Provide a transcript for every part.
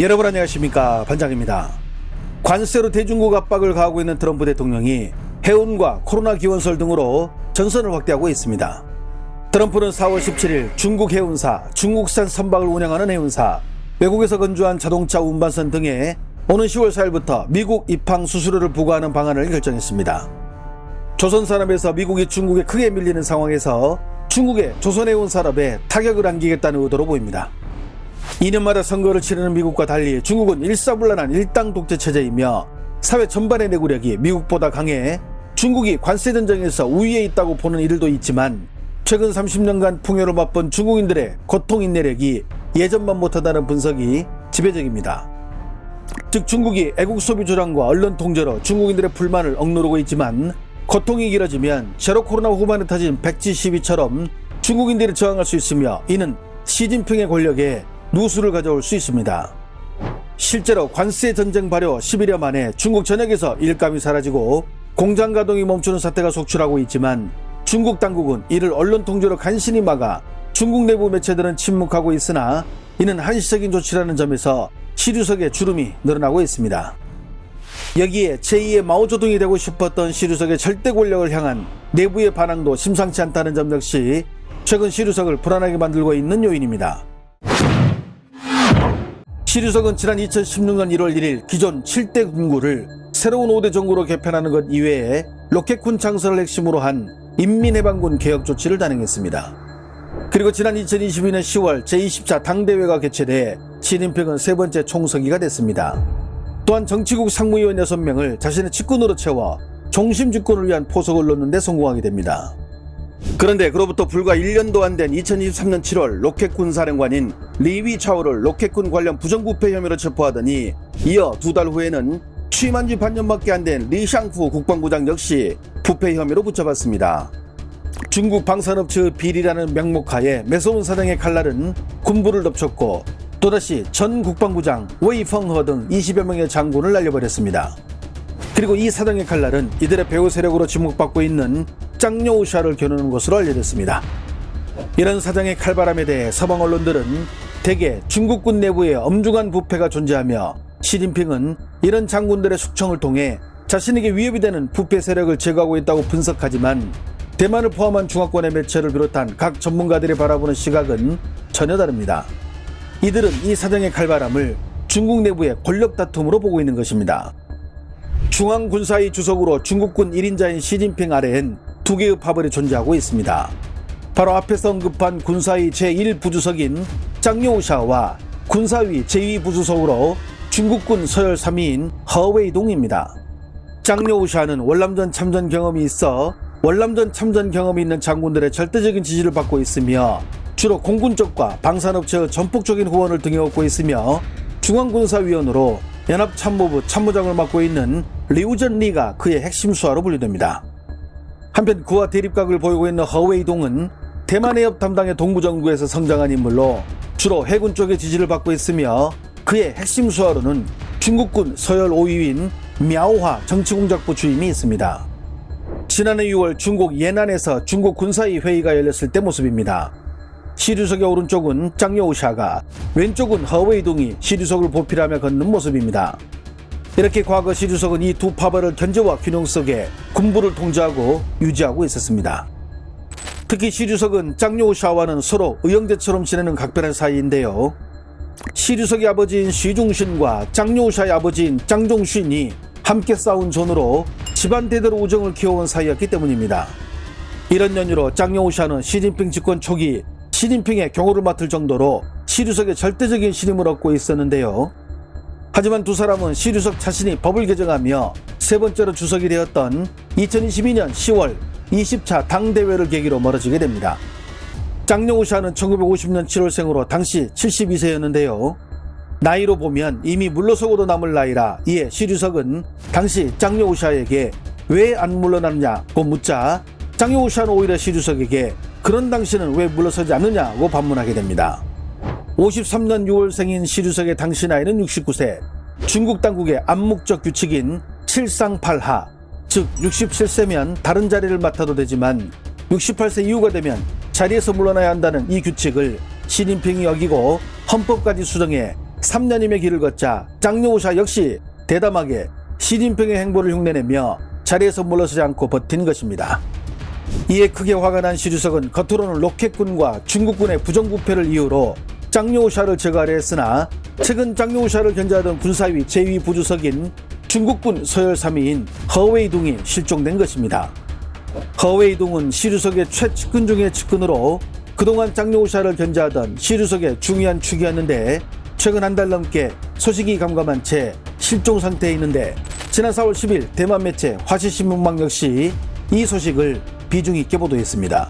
여러분 안녕하십니까, 반장입니다. 관세로 대중국 압박을 가하고 있는 트럼프 대통령이 해운과 코로나 기원설 등으로 전선을 확대하고 있습니다. 트럼프는 4월 17일 중국 해운사, 중국산 선박을 운영하는 해운사, 외국에서 건조한 자동차 운반선 등에 오는 10월 4일부터 미국 입항 수수료를 부과하는 방안을 결정했습니다. 조선산업에서 미국이 중국에 크게 밀리는 상황에서 중국의 조선해운 산업에 타격을 안기겠다는 의도로 보입니다. 2년마다 선거를 치르는 미국과 달리 중국은 일사불란한 일당 독재 체제이며 사회 전반의 내구력이 미국보다 강해 중국이 관세 전쟁에서 우위에 있다고 보는 이들도 있지만 최근 30년간 풍요를 맛본 중국인들의 고통 인내력이 예전만 못하다는 분석이 지배적입니다. 즉 중국이 애국 소비 조장과 언론 통제로 중국인들의 불만을 억누르고 있지만 고통이 길어지면 제로 코로나 후반에 터진 백지 시위처럼 중국인들이 저항할 수 있으며 이는 시진핑의 권력에 누수를 가져올 수 있습니다. 실제로 관세 전쟁 발효 10일여 만에 중국 전역에서 일감이 사라지고 공장 가동이 멈추는 사태가 속출하고 있지만 중국 당국은 이를 언론 통제로 간신히 막아 중국 내부 매체들은 침묵하고 있으나 이는 한시적인 조치라는 점에서 시류석의 주름이 늘어나고 있습니다. 여기에 제2의 마오쩌둥이 되고 싶었던 시류석의 절대 권력을 향한 내부의 반항도 심상치 않다는 점 역시 최근 시류석을 불안하게 만들고 있는 요인입니다. 시류석은 지난 2016년 1월 1일 기존 7대 군구를 새로운 5대 정구로 개편하는 것 이외에 로켓군 창설을 핵심으로 한 인민해방군 개혁 조치를 단행했습니다. 그리고 지난 2022년 10월 제24 당대회가 개최돼 시진핑은 세 번째 총서기가 됐습니다. 또한 정치국 상무위원 6명을 자신의 측근으로 채워 종심 집권을 위한 포석을 놓는 데 성공하게 됩니다. 그런데 그로부터 불과 1년도 안 된 2023년 7월 로켓군 사령관인 리위차오를 로켓군 관련 부정부패 혐의로 체포하더니 이어 2달 후에는 취임한 지 반년밖에 안 된 리샹후 국방부장 역시 부패 혐의로 붙잡았습니다. 중국 방산업체의 비리라는 명목하에 매서운 사정의 칼날은 군부를 덮쳤고 또다시 전 국방부장 웨이펑허 등 20여 명의 장군을 날려버렸습니다. 그리고 이 사정의 칼날은 이들의 배후 세력으로 지목받고 있는 짱요우샤를 겨누는 것으로 알려졌습니다. 이런 사정의 칼바람에 대해 서방 언론들은 대개 중국군 내부에 엄중한 부패가 존재하며 시진핑은 이런 장군들의 숙청을 통해 자신에게 위협이 되는 부패 세력을 제거하고 있다고 분석하지만 대만을 포함한 중화권의 매체를 비롯한 각 전문가들이 바라보는 시각은 전혀 다릅니다. 이들은 이 사정의 칼바람을 중국 내부의 권력 다툼으로 보고 있는 것입니다. 중앙군사위 주석으로 중국군 1인자인 시진핑 아래엔 두 개의 파벌이 존재하고 있습니다. 바로 앞에서 언급한 군사위 제1부주석인 짱요우샤와 군사위 제2부주석으로 중국군 서열 3위인 허웨이동입니다. 짱요우샤는 월남전 참전 경험이 있어 월남전 참전 경험이 있는 장군들의 절대적인 지지를 받고 있으며 주로 공군 쪽과 방산업체의 전폭적인 후원을 등에 얻고 있으며 중앙군사위원으로 연합참모부 참모장을 맡고 있는 리우전리가 그의 핵심 수하로 분류됩니다. 한편 그와 대립각을 보이고 있는 허웨이동은 대만 해협 담당의 동부정부에서 성장한 인물로 주로 해군 쪽의 지지를 받고 있으며 그의 핵심 수하로는 중국군 서열 5위인 мя오화 정치공작부 주임이 있습니다. 지난해 6월 중국 예난에서 중국 군사위 회의가 열렸을 때 모습입니다. 시류석의 오른쪽은 짱요우샤가, 왼쪽은 허웨이동이 시류석을 보필하며 걷는 모습입니다. 이렇게 과거 시류석은 이 두 파벌을 견제와 균형 속에 군부를 통제하고 유지하고 있었습니다. 특히 시류석은 짱요우샤와는 서로 의형제처럼 지내는 각별한 사이인데요. 시류석의 아버지인 쉬중신과 짱요우샤의 아버지인 짱종신이 함께 싸운 존으로 집안 대대로 우정을 키워온 사이였기 때문입니다. 이런 연유로 짱요우샤는 시진핑 집권 초기 시진핑의 경호를 맡을 정도로 시류석의 절대적인 신임을 얻고 있었는데요. 하지만 두 사람은 시류석 자신이 법을 개정하며 세 번째로 주석이 되었던 2022년 10월 20차 당대회를 계기로 멀어지게 됩니다. 짱요우샤는 1950년 7월생으로 당시 72세였는데요. 나이로 보면 이미 물러서고도 남을 나이라 이에 시류석은 당시 짱요우샤에게 왜 안 물러나느냐고 묻자 짱요우샤는 오히려 시류석에게 그런 당신은 왜 물러서지 않느냐고 반문하게 됩니다. 53년 6월생인 시류석의 당시 나이는 69세, 중국 당국의 암묵적 규칙인 7상8하, 즉 67세면 다른 자리를 맡아도 되지만 68세 이후가 되면 자리에서 물러나야 한다는 이 규칙을 시진핑이 어기고 헌법까지 수정해 3년임의 길을 걷자 짱여우샤 역시 대담하게 시진핑의 행보를 흉내내며 자리에서 물러서지 않고 버틴 것입니다. 이에 크게 화가 난 시주석은 겉으로는 로켓군과 중국군의 부정부패를 이유로 짱여우샤를 제거하려 했으나 최근 짱여우샤를 견제하던 군사위 제2 부주석인 중국군 서열 3위인 허웨이둥이 실종된 것입니다. 허웨이둥은 시주석의 최측근 중의 측근으로 그동안 짱여우샤를 견제하던 시주석의 중요한 축이었는데 최근 한 달 넘게 소식이 감감한 채 실종 상태에 있는데 지난 4월 10일 대만 매체 화시신문망 역시 이 소식을 비중 있게 보도했습니다.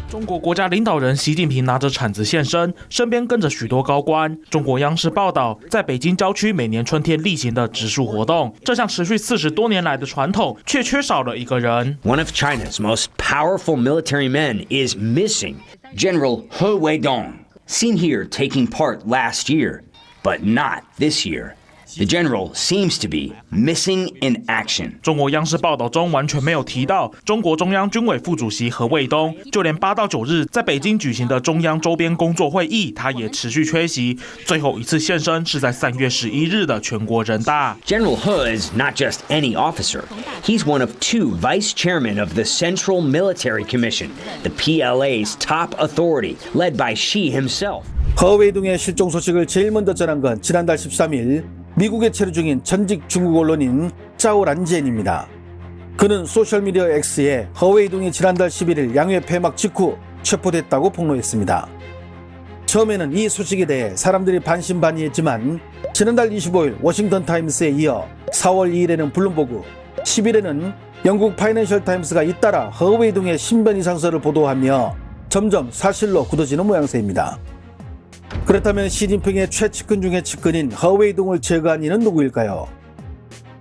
中国国家领导人习近平拿着铲子现身，身边跟着许多高官。中国央视报道，在北京郊区每年春天例行的植树活动，这项持续40多年来的传统，却缺少了一个人。 One of China's most powerful military men is missing. General He Weidong, seen here taking part last year, but not this year. The general seems to be missing in action. 中国央视报道中完全没有提到中国中央军委副主席何卫东，就连8到9日在北京举行的中央周边工作会议，他也持续缺席。最后一次现身是在3月11日的全国人大。 General He is not just any officer. He's one of 2 vice chairmen of the Central Military Commission, the PLA's top authority, led by Xi himself. 허웨이둥의 실종 소식을 제일 먼저 전한 건 지난달 13일 미국에 체류 중인 전직 중국 언론인 짜오 란지엔입니다. 그는 소셜미디어 X에 허웨이둥이 지난달 11일 양회 폐막 직후 체포됐다고 폭로했습니다. 처음에는 이 소식에 대해 사람들이 반신반의했지만 지난달 25일 워싱턴 타임스에 이어 4월 2일에는 블룸버그, 10일에는 영국 파이낸셜 타임스가 잇따라 허웨이둥의 신변 이상설을 보도하며 점점 사실로 굳어지는 모양새입니다. 그렇다면 시진핑의 최측근 중의 측근인 허웨이둥을 제거한 이는 누구일까요?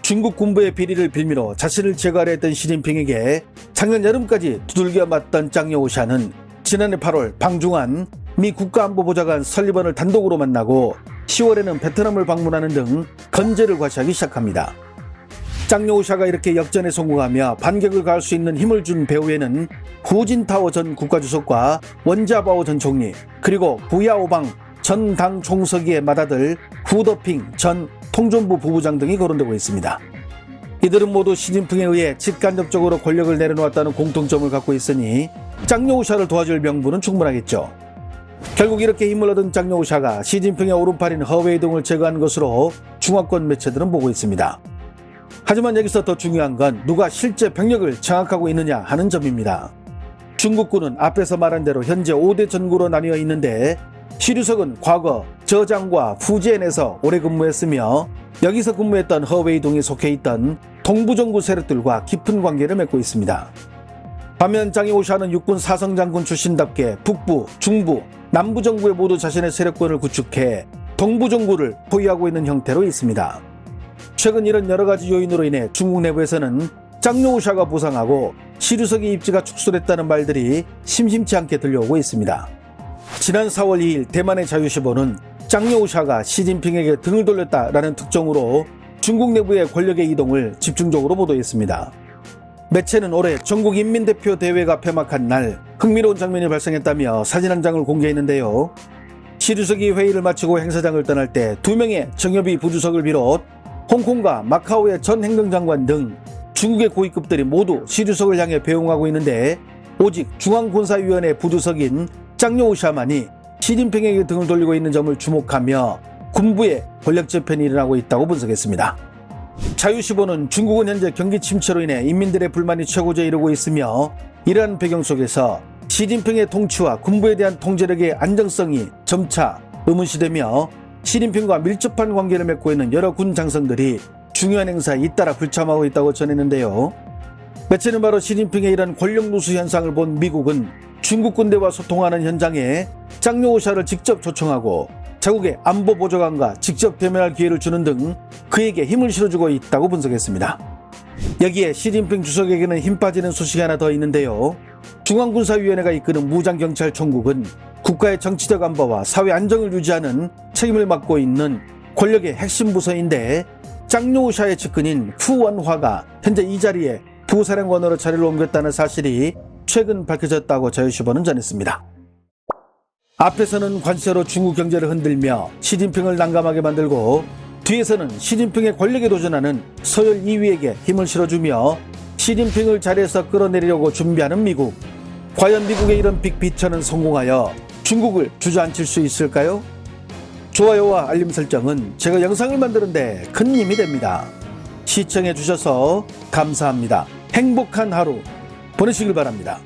중국 군부의 비리를 빌미로 자신을 제거하려 했던 시진핑에게 작년 여름까지 두들겨 맞던 짱여우샤는 지난해 8월 방중한 미 국가안보보좌관 설리번을 단독으로 만나고 10월에는 베트남을 방문하는 등 건재를 과시하기 시작합니다. 짱여우샤가 이렇게 역전에 성공하며 반격을 가할 수 있는 힘을 준 배후에는 후진타오 전 국가주석과 원자바오 전 총리, 그리고 부야오방 전 당 총서기의 맏아들 후더핑 전 통전부 부부장 등이 거론되고 있습니다. 이들은 모두 시진핑에 의해 직간접적으로 권력을 내려놓았다는 공통점을 갖고 있으니 짱여우샤를 도와줄 명분은 충분하겠죠. 결국 이렇게 힘을 얻은 짱여우샤가 시진핑의 오른팔인 허웨이둥을 제거한 것으로 중화권 매체들은 보고 있습니다. 하지만 여기서 더 중요한 건 누가 실제 병력을 장악하고 있느냐 하는 점입니다. 중국군은 앞에서 말한 대로 현재 5대 전구로 나뉘어 있는데 시주석은 과거 저장과 후지엔에서 오래 근무했으며 여기서 근무했던 허웨이둥이 속해 있던 동부정부 세력들과 깊은 관계를 맺고 있습니다. 반면 짱여우샤는 육군 사성장군 출신답게 북부, 중부, 남부 정부에 모두 자신의 세력권을 구축해 동부정부를 포위하고 있는 형태로 있습니다. 최근 이런 여러가지 요인으로 인해 중국 내부에서는 짱여우샤가 부상하고 시주석의 입지가 축소됐다는 말들이 심심치 않게 들려오고 있습니다. 지난 4월 2일 대만의 자유시보는 짱여우샤가 시진핑에게 등을 돌렸다라는 특종으로 중국 내부의 권력의 이동을 집중적으로 보도했습니다. 매체는 올해 전국인민대표 대회가 폐막한 날 흥미로운 장면이 발생했다며 사진 한 장을 공개했는데요. 시주석이 회의를 마치고 행사장을 떠날 때 2명의 정협위 부주석을 비롯 홍콩과 마카오의 전 행정장관 등 중국의 고위급들이 모두 시주석을 향해 배웅하고 있는데 오직 중앙군사위원회 부주석인 짱여우샤만이 시진핑에게 등을 돌리고 있는 점을 주목하며 군부의 권력 재편이 일어나고 있다고 분석했습니다. 자유시보는 중국은 현재 경기 침체로 인해 인민들의 불만이 최고조에 이르고 있으며 이러한 배경 속에서 시진핑의 통치와 군부에 대한 통제력의 안정성이 점차 의문시되며 시진핑과 밀접한 관계를 맺고 있는 여러 군 장성들이 중요한 행사에 잇따라 불참하고 있다고 전했는데요. 매체는 바로 시진핑의 이런 권력 누수 현상을 본 미국은 중국 군대와 소통하는 현장에 짱여우샤를 직접 초청하고 자국의 안보보좌관과 직접 대면할 기회를 주는 등 그에게 힘을 실어주고 있다고 분석했습니다. 여기에 시진핑 주석에게는 힘 빠지는 소식이 하나 더 있는데요. 중앙군사위원회가 이끄는 무장경찰총국은 국가의 정치적 안보와 사회 안정을 유지하는 책임을 맡고 있는 권력의 핵심 부서인데 짱여우샤의 측근인 푸원화가 현재 이 자리에 부사령관으로 자리를 옮겼다는 사실이 최근 밝혀졌다고 자유시보는 전했습니다. 앞에서는 관세로 중국 경제를 흔들며 시진핑을 난감하게 만들고 뒤에서는 시진핑의 권력에 도전하는 서열 2위에게 힘을 실어주며 시진핑을 자리에서 끌어내리려고 준비하는 미국. 과연 미국의 이런 빅피처는 성공하여 중국을 주저앉힐 수 있을까요? 좋아요와 알림 설정은 제가 영상을 만드는데 큰 힘이 됩니다. 시청해 주셔서 감사합니다. 행복한 하루 보내시길 바랍니다.